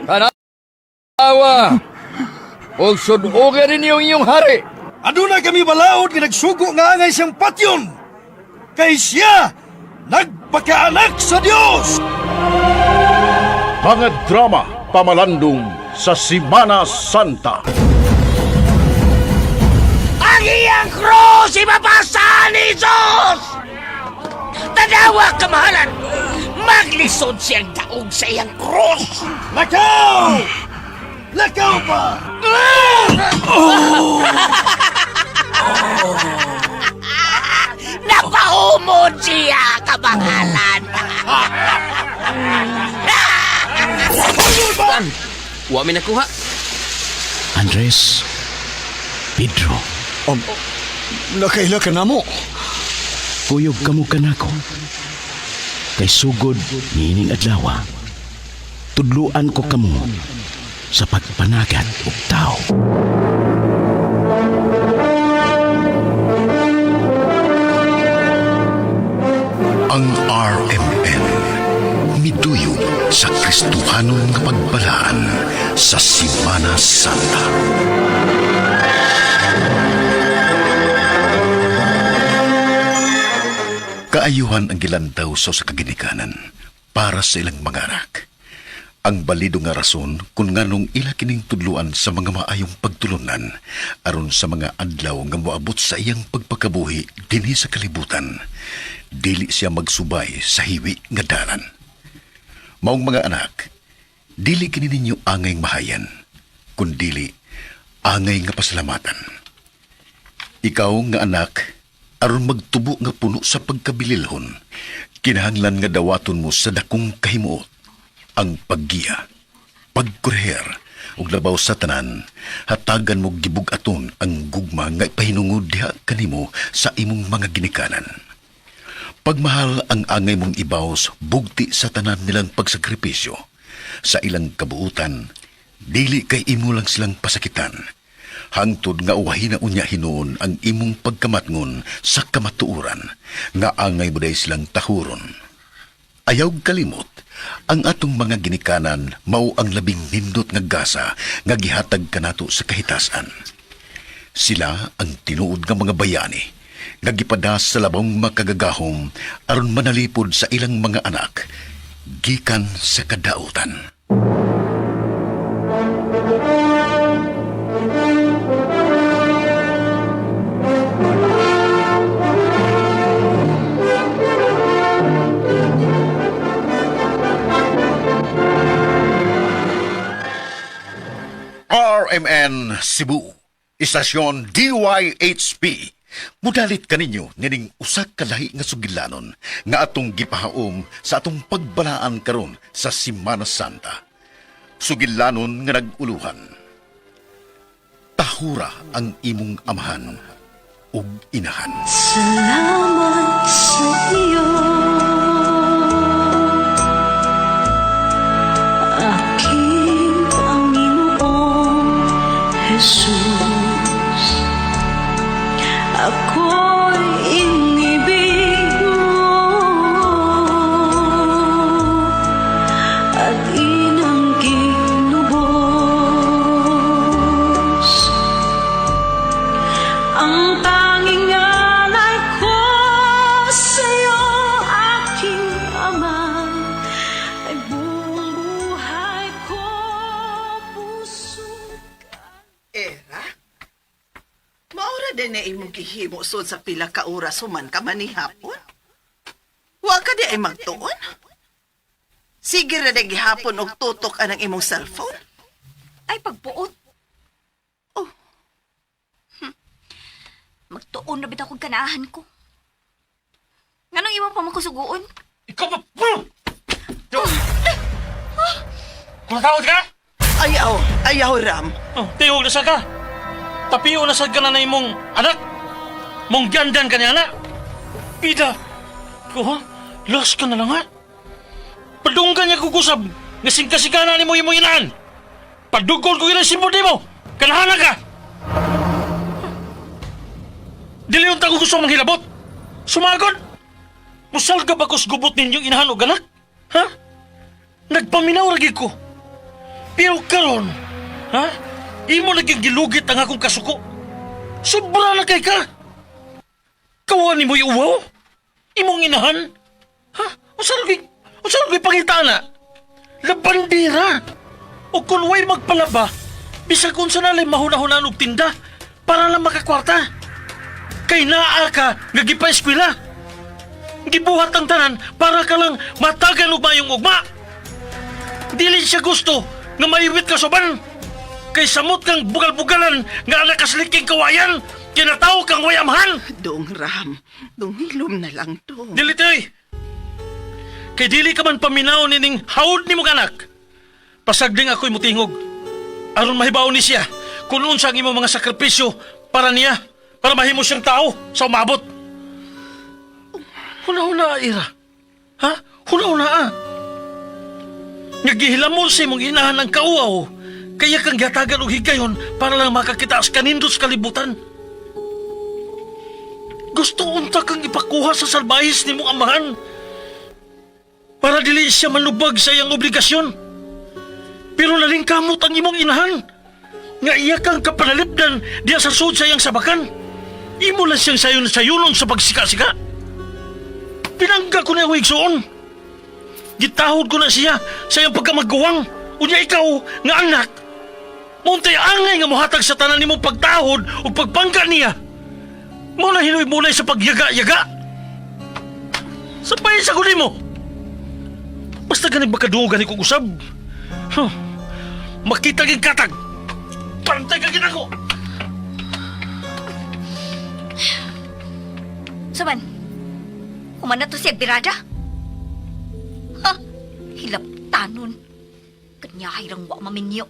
Tanawa! O sunugan ninyo inyong hari! Aduna kami balaod nga nagsugo nga angay siyang patyon. Kay siya nagpakaanak sa Dios. Hangad drama pamalandong sa Semana Santa. Ang iyang krus ibabasa ni Jesus! Tanawa, kamahalan! Maglisod siyang daog sa iyang krus! Lakaw! Lakaw pa! Napahumod siya, kamahalan! Wa mi nakuha. Andres, Pedro, Nakaila ka na mo. kuyog kamo kanako. Kay sugod nining adlaw, tudluan ko kamo sa pagpanagat og tao. Ang RMN miduyog sa Kristohanong nga pagbalaan sa Semana Santa. Kaayuhan ang gilantaw sa kaginikanan para sa ilang mga anak. Ang balido nga rason kung nganong ila kining tudluan sa mga maayong pagtulunan aron sa mga adlaw nga moabot sa iyang pagpakabuhi dinhi sa kalibutan. Dili siya magsubay sa hiwi nga dalan. Maong mga anak, dili kini ninyo angay mahayan, kundili angay nga pasalamatan. Ikaw nga anak, aron magtubo nga puno sa pagkabililhon, kinahanglan nga dawaton mo sa dakong kahimuot ang paggiya, pagkureher, ug labaw sa tanan, hatagan mo gibug-aton ang gugma nga ipahinungod diha kanimo sa imong mga ginikanan. Pagmahal ang angay mong ibaws bugti sa tanan nilang pagsakripisyo. Sa ilang kabuutan, dili kay imo lang silang pasakitan. Hangtod nga uwahin na unya hinuon ang imong pagkamatngon sa kamatuuran, nga angay buday silang tahuron. Ayaw kalimot, ang atong mga ginikanan mao ang labing nindot nga gasa nga gihatag kanato sa kahitasan. Sila ang tinuod nga mga bayani, nagipadas sa labong makagagahom aron manalipod sa ilang mga anak gikan sa kadautan. RMN Cebu, Istasyon DYHP. Mudalit kaninyo nining usak kalahi nga sugilanon nga atong gipahaom sa atong pagbalaan karon sa Semana Santa. Sugilanon nga naguluhan. Tahura ang imong amahan ug inahan. Salamat sa iyo, aking Panginoong Jesus. Ako'y inibig mo at inanggit lubos. Ang tanging alay ko sa'yo, aking Ama, ay buong buhay ko, puso. Era? Maura din na imong gihimo sud sa pila ka oras human ka manihapon. Wa ka di ay magtuon. Sige ra di gihapon og tutok anang imong cellphone. Ay, pagpuot. Oh, Magtuon na bitaw kong kanahan ko. Nganong iwan pa makusuguon? Ikaw ba? Kumatawad ka? ayaw Ram. Oh, tiyog na sa ka. Tapiyo na sa ka na imong anak. Mong gandan ka niya na. Pida. Ko ha? Las ka na lang ha? Padunggan niya kukusab. Ngasing kasikana ni mo yung inaan. Padugol ko yun ang simbol mo. Kanahana ka. Dili yung tago gusto manghilabot. Sumagod. Musal ka ba kus gubot ninyong inahan o ganak? Ha? Nagpaminaw lagi ko. Pero karon, ha? Imo naging gilugit ang akong kasuko. Sobra na kay ka. Kawan ni mo iuwaw? Imong inahan? Ha? O saan ko'y pangita na? Labandira! O kung way magpalaba, bisag kung sanalay mahuna-hunan og tinda para lang makakwarta. Kay naa ka nga gipa-eskwela. Gibuhat ang tanan para ka lang matagan og mayong ugma. Dili siya gusto nga maiwit ka soban. Kay samot kang bugal-bugalan nga anak kasliking kawayan, kinatao kang wayamhan. Dong Ram, dong hilom na lang to. Dili toy. Kay dili ka man paminaw nining haud ni mo anak. Pasagding ako'y mutingog. Aron mahibaw ni siya kung unsa ang imong mga sakripisyo para niya, para mahimo siyang tao sa umabot. Huna-huna, Ira. Ha? Huna-huna, Nagihila mo sa imong inahan ng kauaw, kaya kang gatagan o higayon para lang makakita sa kanindos kalibutan. Gusto unta kang ipakuha sa salbayis ni mong amahan para dili siya manubag sa iyang obligasyon. Pero nalingkamot ang imong inahan nga iya kang kapanalipdan diya sa sud sa iyang sabakan. Imo lang siyang sayon-sayonon sa pagsika-sika. Pinangga ko na yung higsoon. Gitahod ko na siya sa iyang pagkamagguwang. Unya ikaw nga anak, muntay angay nga mohatag sa tanan nimong pagtahod o pagpangga niya. Muna hinoy-mulay sa pagyaga-yaga. Sapay sa guli mo. Basta ganit makadungo gani kong usab. Makita kang katag. Pantay ka ginako. Saman, kumana to siya birada? Ha? Hilap tanon. Kanyahay lang wa maminyo.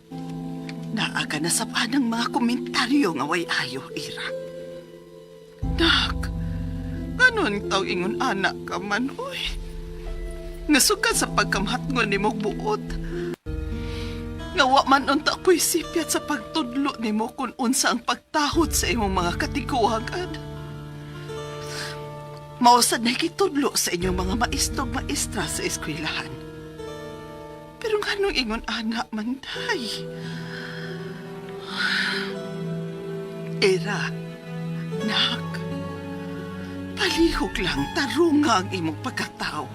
Naaga na sa panang mga komentaryo nga way ayo, Ira. Nak, ganon taw ingon anak ka man, uy. Nasukat sa pagkamhatngon ni mong buot. Ngawa man unta ko'y sipyat sa pagtudlo ni mo kung unsa ang pagtahod sa imong mga katiguhagan. Mausad na kitudlo sa inyong mga maestro-maestra sa eskwelahan. Pero nganong ingon anak man, day? Era, nak, palihog lang tarunga ang imong pagkatao.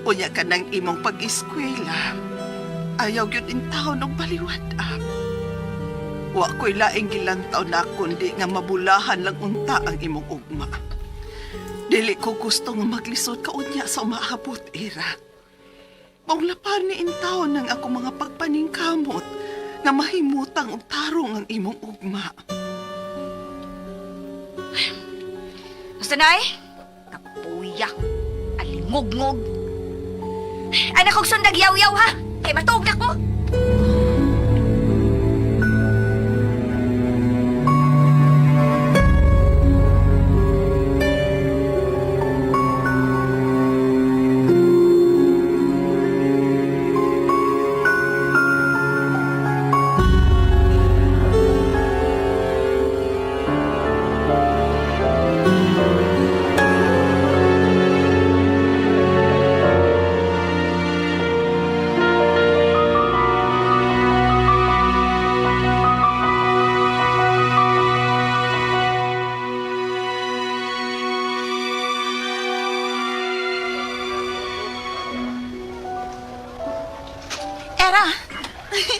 Unya ka ng imong pag-eskwela, ayaw yun in taon ng baliwad. Wa ko'y laing gilantaw na kundi nga mabulahan lang unta ang imong ugma. Dili ko gusto nga maglisod ka unya sa umaabot, Ira. Maulapar ni in taon ng ako mga pagpaningkamot nga mahimutang og tarong ang imong ugma. Basta na kapuya, alingog-ngog. Anak kong sundag yaw-yaw ha, kay matuog na ko.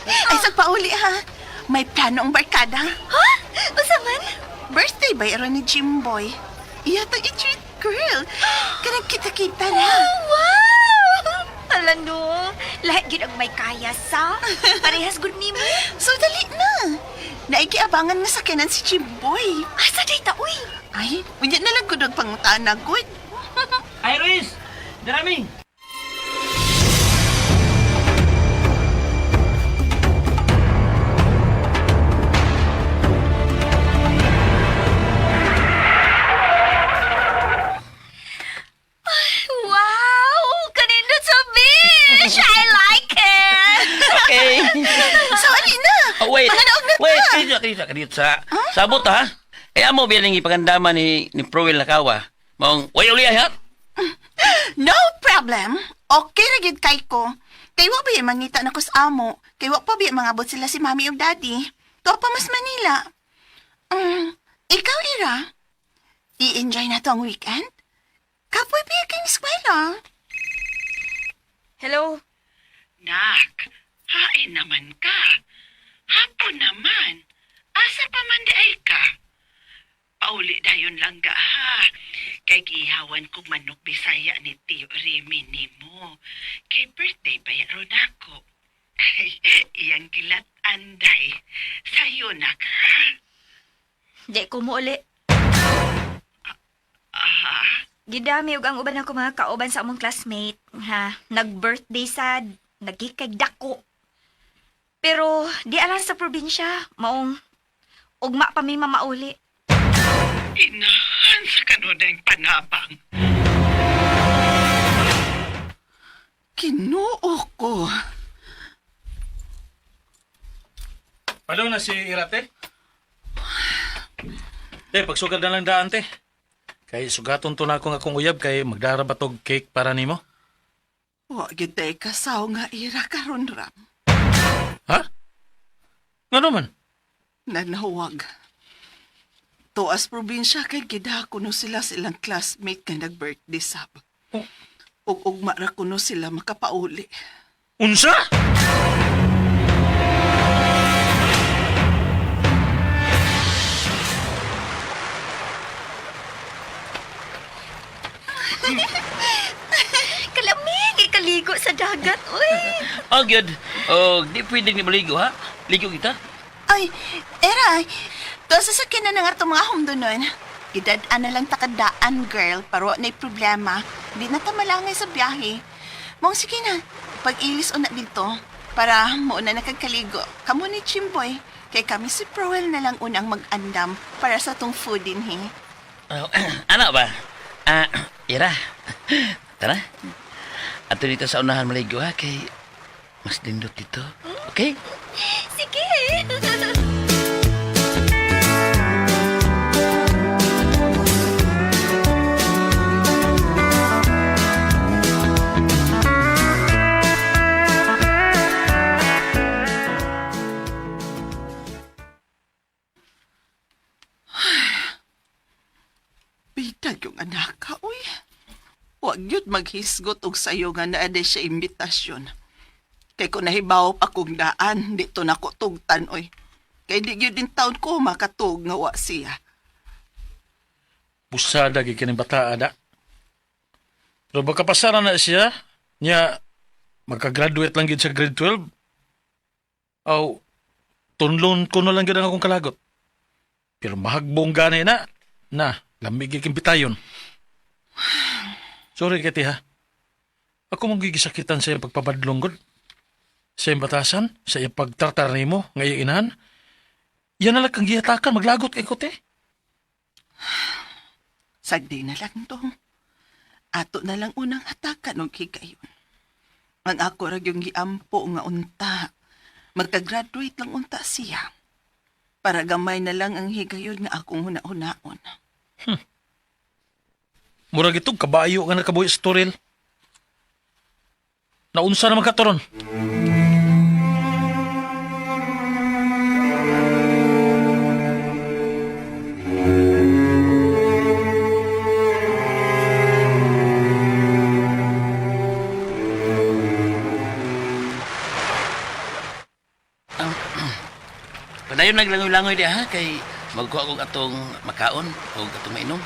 Ay, sagpauli ha. May plano ang barkada. Ha? Usa man? Birthday ba yaro ni Jimboy? Iyatang i-treat girl. Kanang kita-kita na. Oh, wow! Ala no, lahat yun ang may kaya sa. Parehas good ni mo. So, dali na. Naikiabangan na sa kanan si Jimboy. Asa day ta, uy? Ay, unya na lang ko ng pangutana, good. Iris! Darami! Wow! Kanindot sa beach! I like it! Okay. So, ali na. Oh, wait. Panganaog na Wait, ta. kadito sa sabot ha. Kaya mo bilang ipagandama ni Proel Lakawa. Mong way uli ha. No problem. Okay ra gid kay ko. Kay wa ba yung mangita na ko sa amo? Kay wa pa ba yung mangabot sila si mami o daddy? Tuwa pa mas Manila. Ikaw, Ira? I-enjoy na to ang weekend? Kapoy ba yung eskwela? Hello? Nak, hain naman ka. Hapon naman. Asa pa man di ay ka? Pauli dayon lang ga ha. Kay gihawan kong manok Bisaya ni Tio Remy nimo. Kay birthday ba yaron ako? Ay, iyang gilat anday. Sayo nak ha? Di ko mo uli. Gidami ug ang uban ako mga kauban sa among classmate. Nag-birthday sad, nagkikagdako. Pero di alam sa probinsya, maong ugma pa may mamauli. Inahan sa kanunay panabang. Kinuo ko. Paano na si Irate? Pagsugad na lang daan, te. Kay sugaton to na akong uyab kay magdarabatog cake para nimo. Wa gyud tay kasaw nga Ira karon ram. Ha? Nga naman? Nanawag. Tuas probinsya kay gidako no sila silang classmate nga nag-birthday sab. Ug ugma ra kuno sila makapauli. Unsa? Kalamig, ikaligo sa dagat, uy. Oh, good. Oh, di pwedeng ni maligo, ha? Ligo kita. Ay, Era, to sa sakin na nangarto mga humdunon. Gidadaan na lang takadaan, girl, pero na'y problema. Di na tamalangay sa biyahe. Mong sige na, pag-ilis o na dito, para muna nakagkaligo. Kamu ni Chimboy, kay kami si Proel na lang unang mag-andam para sa tong food din, he. Oh, anak ba? Ira. Tara. Ato dito sa unahan maligo, ha? Kay mas lindot dito. Okay? Sige. Bitag yung anak ka, uy. Huwag yun maghisgot og sayo nga na aday siya imbitasyon. Kay kung nahibaw pa kong daan, dito na ko tugtan, oy. Kay di yun din taon ko makatug nga wa siya. Busada gi kining bata ada. Pero baka pasara na siya niya magka-graduate lang gid sa grade 12. Aw tunlon ko na lang gid ang akong kalagot. Pero mahagbong ganay na lamig giking bitayon. Sorry kati ha. Ako mong gigisakitan sa iyang pagpabadlong god. Sa iyang batasan, sa iyang pagtartar nimo nga iyang inahan. Yan na lang kang gihatakan, maglagot kay kote. Sagdi na lang dong. Ato na lang unang hatakan og higayon. Ang ako ra yung giampo nga unta. Magka-graduate lang unta siya. Para gamay na lang ang higayon nga akong huna-hunaon. Murag itong kabayo nga nakabuhi sa turil. Naunsa naman katoron? Padayon naglangoy-langoy di, ha? Kay magkuha kong atong makaon o atong mainom.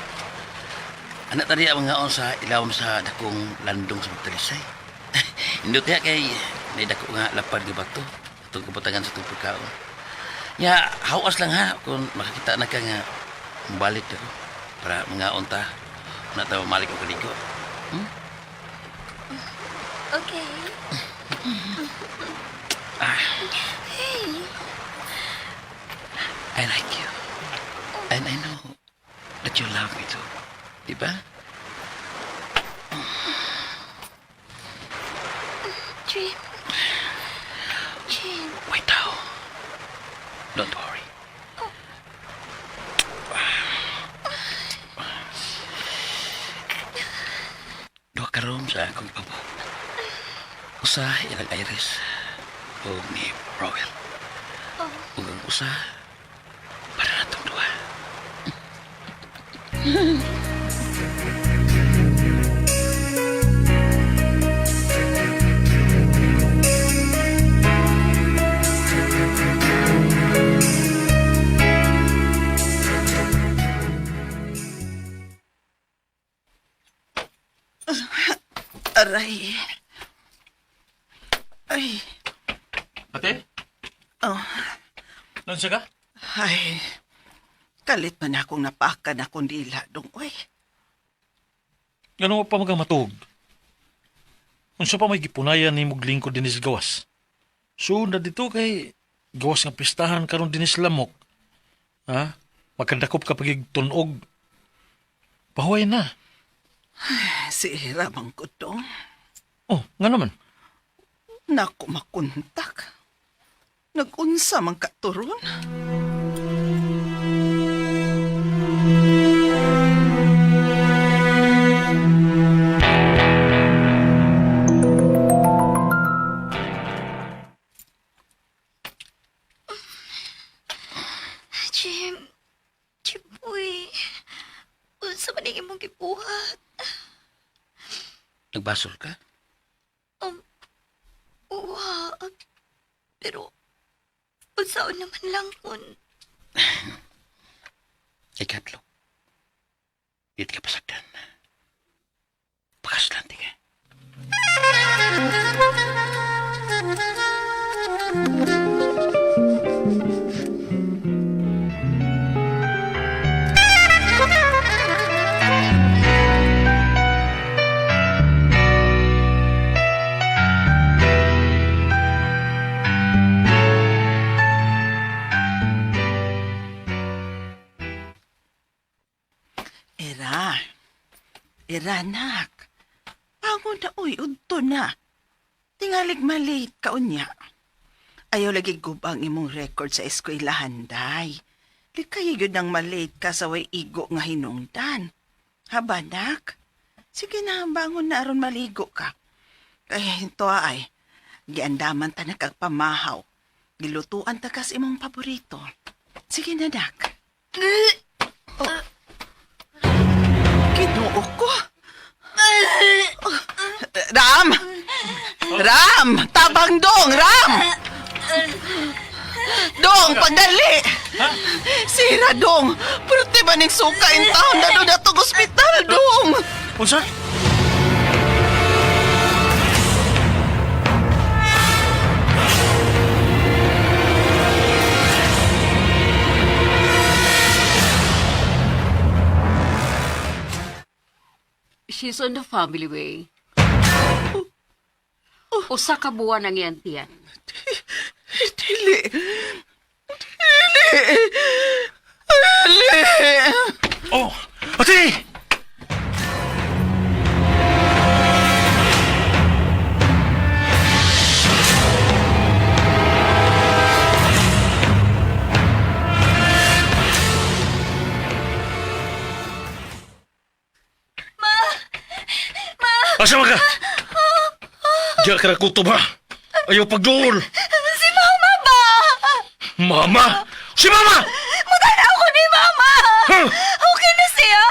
Anak tadi ang mga sa ilawom sa dakong landong sa Magtalisay. Indot ya kay may dako nga lapad nga bato. Itong kabutangan sa itong pagkaon. Ya, hawas lang ha kung makakita na ka nga mabalik ako para mga unta na tayo malik o kaligo. Okay. Hey. I like you. And I know that you love me too. Diba? Jim. Wait now. Don't worry. Doa ka ron sa akong pabo. Usa ilang Iris o ni Rowell. Ug ang usa para natong duha. Aray. Ay. Ate? Oh. Nansa ka? Ay. Kalit man akong napakan akong dila, dong. Uy. Ganun pa mga matug. Unsa pa may gipunayan ni Muglingko dinis gawas. So na dito kay gawas nga pistahan karon dinis lamok. Ha? Magkandakop ka pagigtunog. Pahuay na. Si Ramang ko dong. Oh, nga naman. Naku makuntak. Nagunsa man katuron. Chipoy. Unsa man imong gibuhat? Nagbasol ka? Uwa. Pero, unsaon naman lang kun. Ikatlo. Di ka pasagdan. Pakas lang di ka. Iranak. Pangon na uy, udto na. Tingalig malate ka unya. Ayaw lagi gubang imong record sa eskwelahan, day. Likay yun ang malate ka sa way igo nga hinungdan. Haba, nak? Sige na, bangon na aron maligo ka. Kaya hinto ay, giandaman ta na kag pamahaw. Gilutuan ta kas imong paborito. Sige na, nak. Oh. Ginoo ko. Ram! Ram! Tabang dong! Ram! Dong, pagdali! Sira, dong! Pwerte ba ning suka in taon na doon natong ospital, dong! Unsa? She's on the family way. Usa ka buwan ang iyang tiyan. Dili! Dili! Oh, ate! Asa ka? Diya ka na kutob ha? Ayaw pagdool. Si Mama ba? Mama? Si Mama! Maganda ako ni Mama! Huh? Okay na siya!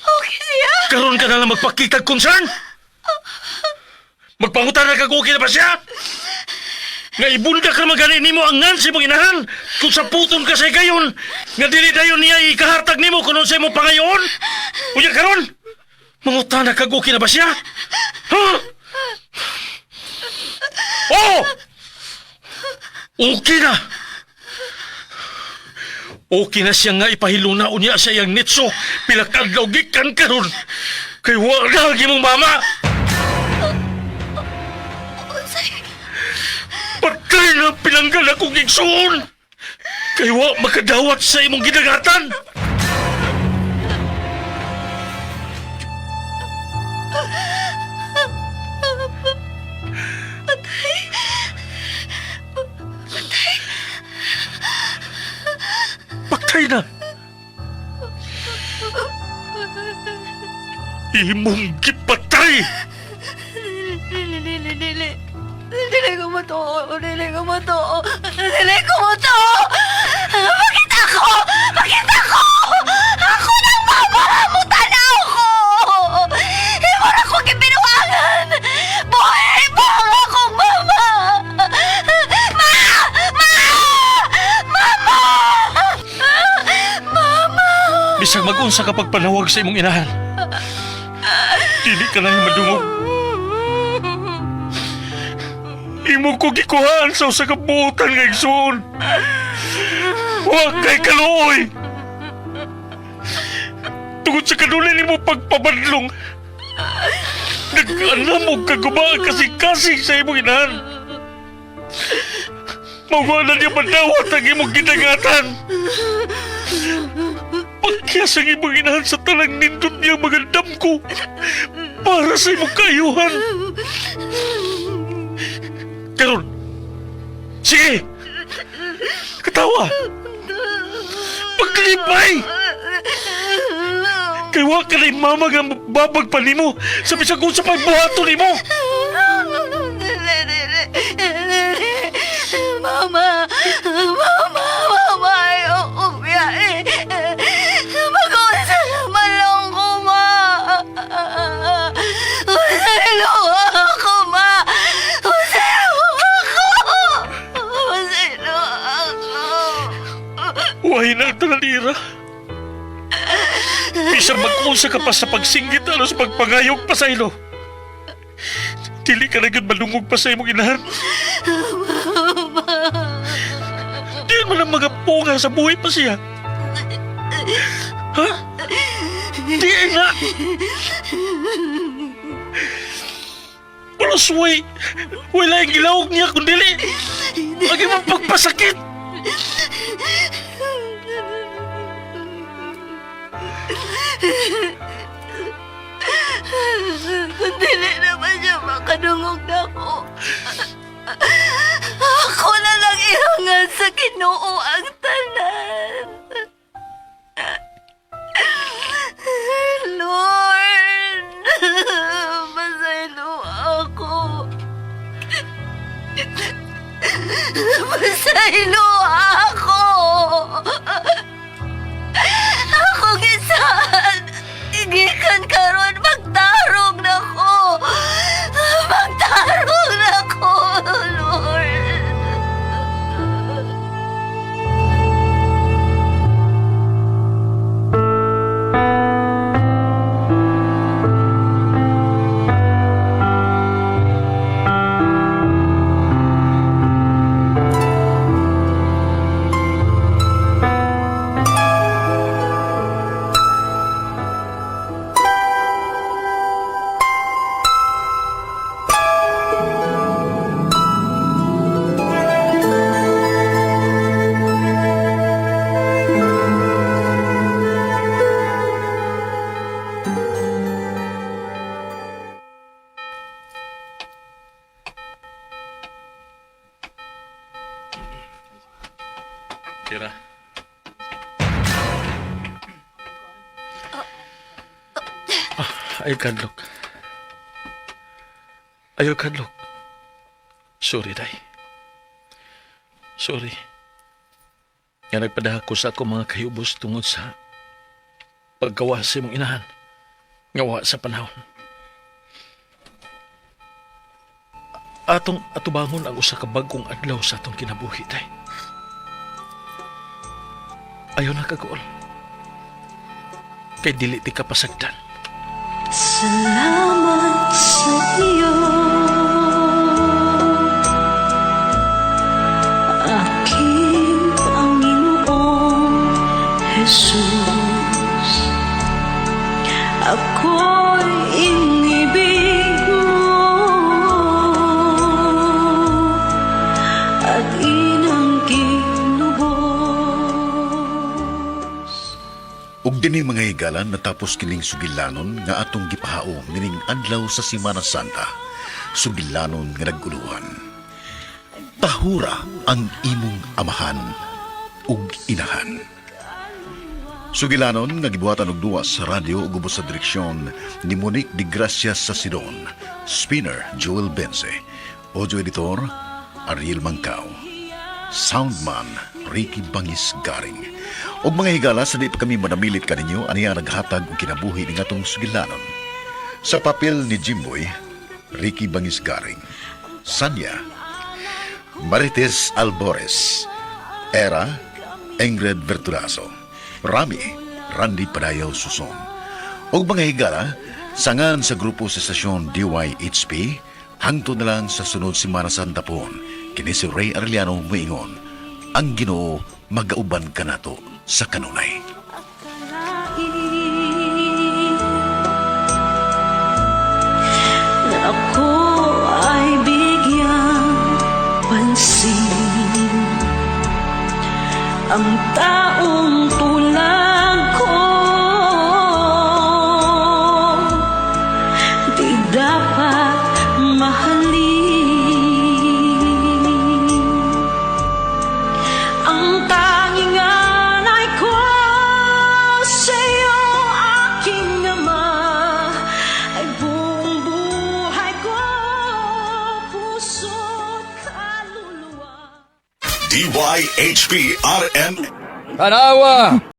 Okay siya! Karoon ka na lang magpakitag concern? Magpangutan na kag-okay na ba siya? Nga ibunda ka magani nimo ang ngansi mong inahan kung sa puton ka sa gayon nga dili dayon niya ikahartag nimo kung sa imong pangayon? Unya karon? Mangutan na kag-okay na ba siya? Huh? Oh! Okay na! Okay na siya nga ipahilunaon niya sa iyang nitso pila kadlaw gikan karon kay wala lagi mong mama! Patay na pinanggal akong igsoon! Kay wa makadawat sa imong ginagatan! Patay na! Imong gipatay! Dili. to. Dili ko mo to. Dili ko mo to. Bakit ako? Bakit ako? Ako nang mama mo tanaw ko. Imo na ko gibinuangan. Buhay pa ang akong mama. Ma! Ma! Mama! Mama! Bisag mag-unsa ka pagpanawag sa imong inahan. Dili ka na madungog. Imo ko gikuhaan sa usa ka buotan nga igsoon. Wa kay kaluoy. Tungod sa kanulay nimo pagpabadlong. Nag-anamog kagubaan kasi sa imong inahan. Mawala niya madawat ang imong gidangatan. Pagkiyas ang imong inahan sa talang nindot niya mga damko para sa imong kaayuhan. Karon, sige! Katawa! Paglibay! Kaya wa ka na mama nga babag pa nimo sa bisag kung sa pagbuhato nimo! Mama! Mama! Mama! Ayoko biyahe! Mag-unsa naman lang ko, ma! Usalo ako, ma! Usalo ako! Usalo ako! Wahin na ang talalira. Bisag mag-unsa ka pa sa pagsinggit ano sa pagpangayog pa sa ilo. Dili ka na yun malungog pa sa imong inahan. Di mo lang mga punga sa buhay pa siya. Ha? Di na. Walang suway. Wala yung gilawag niya kundili. Lagi mong pagpasakit. Kung dili naman siya makadungog na ako. Ako na lang ihangan sa Ginoo ang tanan. Lord, masaylo ako. Masaylo ako. Ako gisahan. Igikan karon magtarong na ko. Magtarong na ko, Lord. Kira. Ayaw kadlok. Ayaw kadlok. Sorry, Day. Sorry. Nga nagpadahak ko sa ako mga kayubos tungod sa paggawa sa imong inahan. Ngawa sa panahon. Atong atubangon ang usa ka bagong adlaw sa atong kinabuhi, Day. Ayaw na kagool. Kay dili ti ka pasagdan. Salamat sa iyo, aking Panginoong Jesus. Ako'y inibig mo at inangkin lubos. Ug dinhi mga higalan natapos kining sugilanon nga atong gipahaom nining adlaw sa Semana Santa. Sugilanon nga naguluhan. Tahura ang imong amahan ug inahan. Sugilanon nga gibuhatan og duwa sa radyo ug ubos sa direksyon ni Monique de Gracia sa Sidon, spinner Joel Bense, audio editor Ariel Mangkao, Soundman Ricky Bangis Garing, ug mga higala sa di pa kami manamilit kaninyo aniya naghatag og kinabuhi ning atong sugilanon. Sa papel ni Jimboy, Ricky Bangis Garing, Sanya, Marites Albores, Era, Ingrid Verturaso, Rami, Randy Padayaw Suson, ug mga higala sangan sa grupo sa stasyon DYHP hangtod na lang sa sunod simana sa Antapon. Kini si Ray Arellano moingon, ang Ginoo magauban ka nato sa kanunay. Na ako ay bigyang pansin, ang taong tulad ko di dapat mahalin. Ang tanging anay ko sa'yo, aking ama, ay buong buhay ko, puso't kaluluwa. DYHP RM Tanawa!